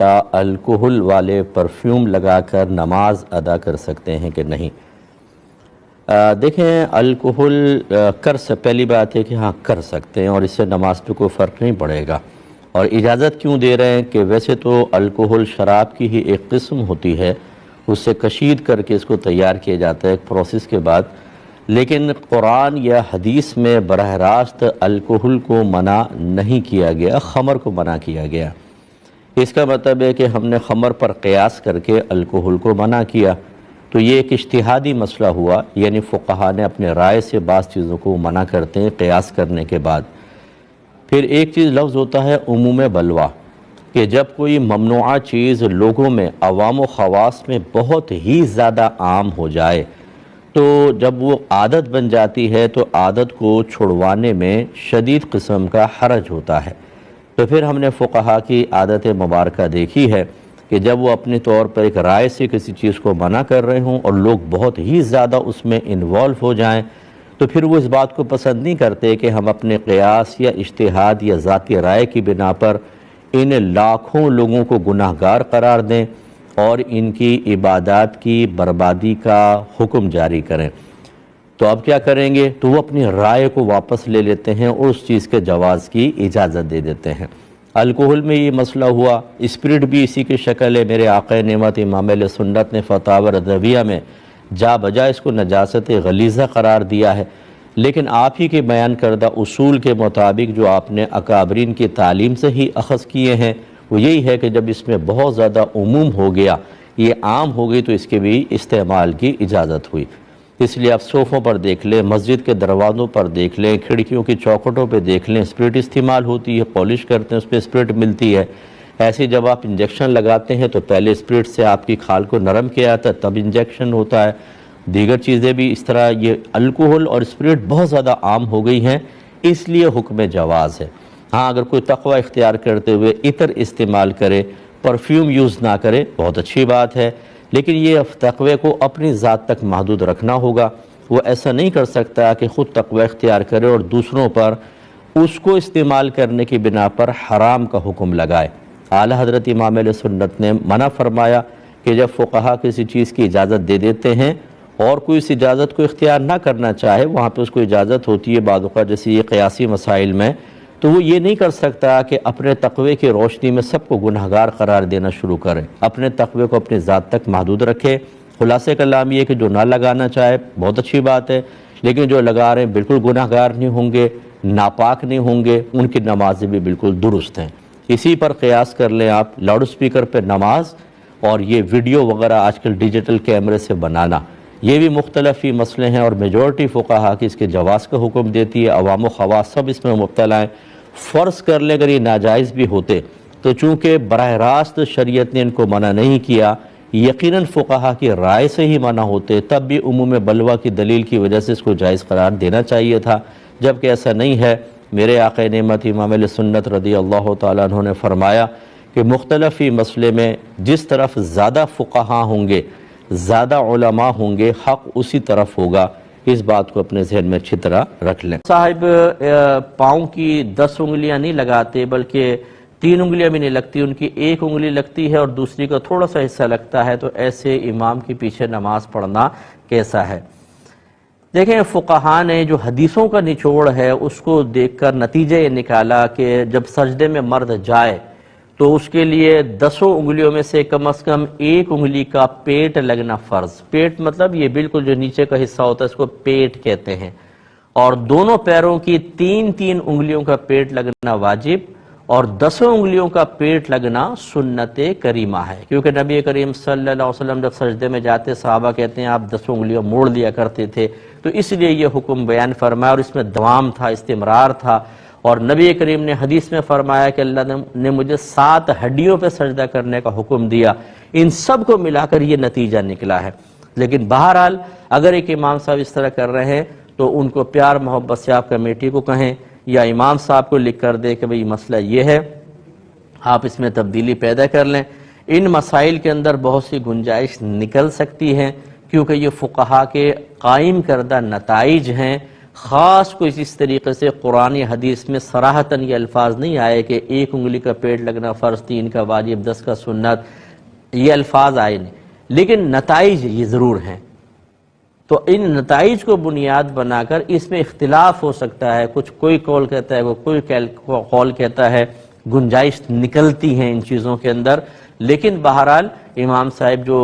کیا الکحل والے پرفیوم لگا کر نماز ادا کر سکتے ہیں کہ نہیں؟ دیکھیں، الکحل پہلی بات ہے کہ ہاں کر سکتے ہیں، اور اس سے نماز پہ کوئی فرق نہیں پڑے گا۔ اور اجازت کیوں دے رہے ہیں کہ ویسے تو الکحل شراب کی ہی ایک قسم ہوتی ہے، اس سے کشید کر کے اس کو تیار کیا جاتا ہے ایک پروسیس کے بعد، لیکن قرآن یا حدیث میں براہ راست الکحل کو منع نہیں کیا گیا، خمر کو منع کیا گیا۔ اس کا مطلب ہے کہ ہم نے خمر پر قیاس کر کے الکحل کو منع کیا، تو یہ ایک اجتہادی مسئلہ ہوا، یعنی فقہا نے اپنے رائے سے بعض چیزوں کو منع کرتے ہیں قیاس کرنے کے بعد۔ پھر ایک چیز لفظ ہوتا ہے عموم بلوہ، کہ جب کوئی ممنوعہ چیز لوگوں میں عوام و خواص میں بہت ہی زیادہ عام ہو جائے تو جب وہ عادت بن جاتی ہے تو عادت کو چھڑوانے میں شدید قسم کا حرج ہوتا ہے۔ تو پھر ہم نے فقہا کی عادت مبارکہ دیکھی ہے کہ جب وہ اپنے طور پر ایک رائے سے کسی چیز کو منع کر رہے ہوں اور لوگ بہت ہی زیادہ اس میں انوالو ہو جائیں تو پھر وہ اس بات کو پسند نہیں کرتے کہ ہم اپنے قیاس یا اجتہاد یا ذاتی رائے کی بنا پر ان لاکھوں لوگوں کو گناہ گار قرار دیں اور ان کی عبادات کی بربادی کا حکم جاری کریں۔ تو اب کیا کریں گے؟ تو وہ اپنی رائے کو واپس لے لیتے ہیں اور اس چیز کے جواز کی اجازت دے دیتے ہیں۔ الکحل میں یہ مسئلہ ہوا، اسپرٹ بھی اسی کی شکل ہے۔ میرے آقا نعمت امام اہل سنت نے فتاوی رضویہ میں جا بجا اس کو نجاست غلیظہ قرار دیا ہے، لیکن آپ ہی کے بیان کردہ اصول کے مطابق جو آپ نے اکابرین کی تعلیم سے ہی اخذ کیے ہیں وہ یہی ہے کہ جب اس میں بہت زیادہ عموم ہو گیا، یہ عام ہو گئی، تو اس کے بھی استعمال کی اجازت ہوئی۔ اس لیے آپ صوفوں پر دیکھ لیں، مسجد کے دروازوں پر دیکھ لیں، کھڑکیوں کی چوکھٹوں پہ دیکھ لیں، اسپرٹ استعمال ہوتی ہے، پالش کرتے ہیں اس پہ اسپرٹ ملتی ہے۔ ایسے جب آپ انجیکشن لگاتے ہیں تو پہلے اسپرٹ سے آپ کی کھال کو نرم کیا جاتا ہے، تب انجیکشن ہوتا ہے۔ دیگر چیزیں بھی اس طرح، یہ الکحل اور اسپرٹ بہت زیادہ عام ہو گئی ہیں، اس لیے حکم جواز ہے۔ ہاں اگر کوئی تقوی اختیار کرتے ہوئے عطر استعمال کرے، پرفیوم یوز نہ کرے، بہت اچھی بات ہے، لیکن یہ تقوی کو اپنی ذات تک محدود رکھنا ہوگا۔ وہ ایسا نہیں کر سکتا کہ خود تقوی اختیار کرے اور دوسروں پر اس کو استعمال کرنے کی بنا پر حرام کا حکم لگائے۔ اعلیٰ حضرت امام علیہ سنت نے منع فرمایا کہ جب فقہا کسی چیز کی اجازت دے دیتے ہیں اور کوئی اس اجازت کو اختیار نہ کرنا چاہے، وہاں پہ اس کو اجازت ہوتی ہے بعض اوقات، جیسے یہ قیاسی مسائل میں، تو وہ یہ نہیں کر سکتا کہ اپنے تقوی کی روشنی میں سب کو گناہگار قرار دینا شروع کرے، اپنے تقوی کو اپنی ذات تک محدود رکھے۔ خلاصہ کلام یہ کہ جو نہ لگانا چاہے بہت اچھی بات ہے، لیکن جو لگا رہے ہیں بالکل گناہگار نہیں ہوں گے، ناپاک نہیں ہوں گے، ان کی نمازیں بھی بالکل درست ہیں۔ اسی پر قیاس کر لیں آپ، لاؤڈ سپیکر پہ نماز اور یہ ویڈیو وغیرہ آج کل ڈیجیٹل کیمرے سے بنانا، یہ بھی مختلف ہی مسئلے ہیں، اور میجورٹی فقہا کی اس کے جواز کا حکم دیتی ہے۔ عوام و خواص سب اس میں مبتلا ہیں۔ فرض کر لیں اگر یہ ناجائز بھی ہوتے تو چونکہ براہ راست شریعت نے ان کو منع نہیں کیا، یقیناً فقہا کی رائے سے ہی منع ہوتے، تب بھی عموم بلوہ کی دلیل کی وجہ سے اس کو جائز قرار دینا چاہیے تھا، جبکہ ایسا نہیں ہے۔ میرے آقا نعمت امام علیہ سنت رضی اللہ تعالیٰ عنہ نے فرمایا کہ مختلف ہی مسئلے میں جس طرف زیادہ فقہا ہوں گے، زیادہ علماء ہوں گے، حق اسی طرف ہوگا۔ اس بات کو اپنے ذہن میں اچھی طرح رکھ لیں۔ صاحب پاؤں کی 10 انگلیاں نہیں لگاتے بلکہ 3 انگلیاں بھی نہیں لگتی، ان کی ایک انگلی لگتی ہے اور دوسری کا تھوڑا سا حصہ لگتا ہے، تو ایسے امام کے پیچھے نماز پڑھنا کیسا ہے؟ دیکھیں، فقہا نے جو حدیثوں کا نچوڑ ہے اس کو دیکھ کر نتیجہ یہ نکالا کہ جب سجدے میں مرد جائے تو اس کے لیے 10 انگلیوں میں سے کم از کم ایک انگلی کا پیٹ لگنا فرض۔ پیٹ مطلب یہ بالکل جو نیچے کا حصہ ہوتا ہے اس کو پیٹ کہتے ہیں، اور دونوں پیروں کی 3 انگلیوں کا پیٹ لگنا واجب، اور 10 انگلیوں کا پیٹ لگنا سنت کریمہ ہے، کیونکہ نبی کریم صلی اللہ علیہ وسلم جب سجدے میں جاتے صحابہ کہتے ہیں آپ 10 انگلیاں موڑ لیا کرتے تھے، تو اس لیے یہ حکم بیان فرمایا، اور اس میں دوام تھا، استمرار تھا۔ اور نبی کریم نے حدیث میں فرمایا کہ اللہ نے مجھے 7 ہڈیوں پہ سجدہ کرنے کا حکم دیا۔ ان سب کو ملا کر یہ نتیجہ نکلا ہے۔ لیکن بہرحال اگر ایک امام صاحب اس طرح کر رہے ہیں تو ان کو پیار محبت سے آپ کمیٹی کو کہیں یا امام صاحب کو لکھ کر دے کہ بھئی مسئلہ یہ ہے، آپ اس میں تبدیلی پیدا کر لیں۔ ان مسائل کے اندر بہت سی گنجائش نکل سکتی ہے، کیونکہ یہ فقہا کے قائم کردہ نتائج ہیں، خاص کوئی اس طریقے سے قرآن حدیث میں صراحتاً یہ الفاظ نہیں آئے کہ 1 انگلی کا پیڑ لگنا فرض، 3 کا واجب، 10 کا سنت، یہ الفاظ آئے نہیں، لیکن نتائج یہ ضرور ہیں۔ تو ان نتائج کو بنیاد بنا کر اس میں اختلاف ہو سکتا ہے، کچھ کوئی قول کہتا ہے، کوئی قول کہتا ہے، گنجائش نکلتی ہیں ان چیزوں کے اندر، لیکن بہرحال امام صاحب جو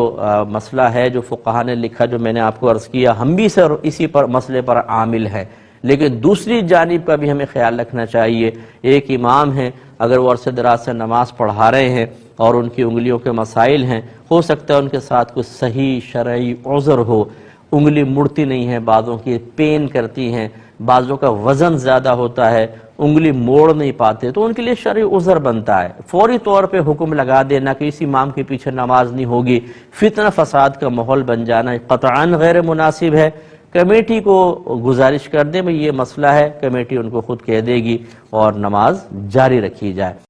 مسئلہ ہے جو فقہا نے لکھا، جو میں نے آپ کو عرض کیا، ہم بھی اسی پر مسئلے پر عامل ہیں، لیکن دوسری جانب کا بھی ہمیں خیال رکھنا چاہیے۔ ایک امام ہیں، اگر وہ عرصہ دراز سے نماز پڑھا رہے ہیں اور ان کی انگلیوں کے مسائل ہیں، ہو سکتا ہے ان کے ساتھ کچھ صحیح شرعی عذر ہو، انگلی مڑتی نہیں ہے، بعضوں کی پین کرتی ہیں، بعضوں کا وزن زیادہ ہوتا ہے، انگلی موڑ نہیں پاتے، تو ان کے لیے شرعی عذر بنتا ہے۔ فوری طور پہ حکم لگا دینا کہ اس امام کے پیچھے نماز نہیں ہوگی، فتنہ فساد کا ماحول بن جانا قطعاً غیر مناسب ہے۔ کمیٹی کو گزارش کر دیں، بھئی یہ مسئلہ ہے، کمیٹی ان کو خود کہہ دے گی اور نماز جاری رکھی جائے۔